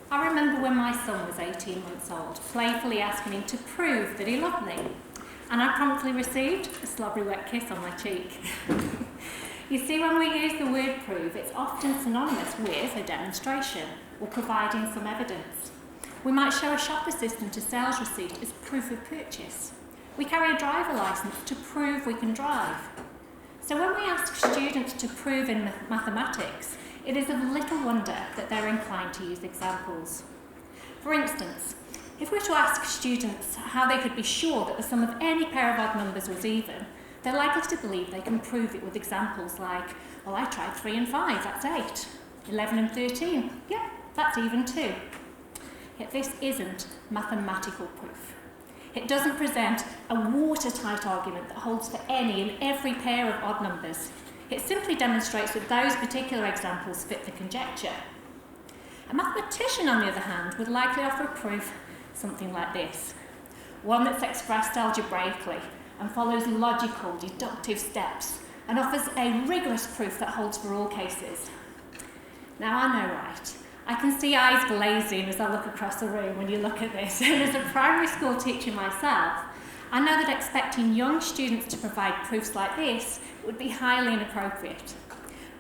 I remember when my son was 18 months old, playfully asking him to prove that he loved me, and I promptly received a slobbery wet kiss on my cheek. You see, when we use the word prove, it's often synonymous with a demonstration or providing some evidence. We might show a shop assistant a sales receipt as proof of purchase. We carry a driver licence to prove we can drive. So when we ask students to prove in mathematics, it is of little wonder that they're inclined to use examples. For instance, if we were to ask students how they could be sure that the sum of any pair of odd numbers was even, they're likely to believe they can prove it with examples like, well, I tried 3 and 5, that's 8. 11 and 13, yeah, that's even 2. Yet this isn't mathematical proof. It doesn't present a watertight argument that holds for any and every pair of odd numbers. It simply demonstrates that those particular examples fit the conjecture. A mathematician, on the other hand, would likely offer a proof something like this. One that's expressed algebraically and follows logical, deductive steps and offers a rigorous proof that holds for all cases. Now, I know, right? I can see eyes glazing as I look across the room when you look at this, and as a primary school teacher myself, I know that expecting young students to provide proofs like this would be highly inappropriate.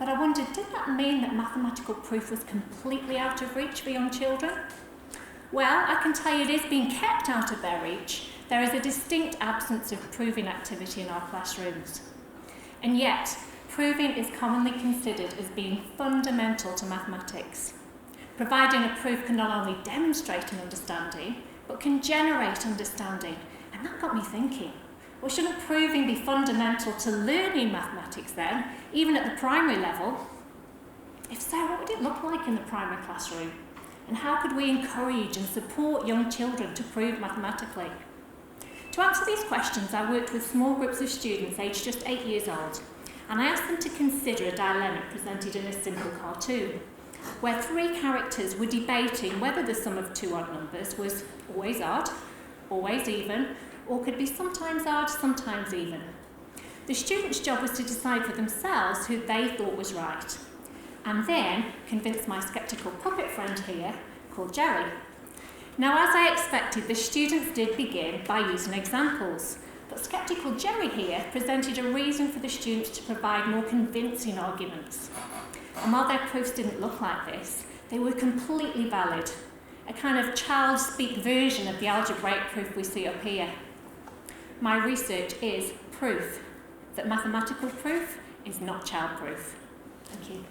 But I wondered, did that mean that mathematical proof was completely out of reach for young children? Well, I can tell you it is being kept out of their reach. There is a distinct absence of proving activity in our classrooms. And yet, proving is commonly considered as being fundamental to mathematics. Providing a proof can not only demonstrate an understanding, but can generate understanding. And that got me thinking, well, shouldn't proving be fundamental to learning mathematics then, even at the primary level? If so, what would it look like in the primary classroom? And how could we encourage and support young children to prove mathematically? To answer these questions, I worked with small groups of students aged just 8 years old, and I asked them to consider a dilemma presented in a simple cartoon, where 3 characters were debating whether the sum of 2 odd numbers was always odd, always even, or could be sometimes odd, sometimes even. The students' job was to decide for themselves who they thought was right, and then convince my sceptical puppet friend here, called Jerry. Now, as I expected, the students did begin by using examples, but sceptical Jerry here presented a reason for the students to provide more convincing arguments. And while their proofs didn't look like this, they were completely valid, a kind of child-speak version of the algebraic proof we see up here. My research is proof that mathematical proof is not child-proof. Thank you.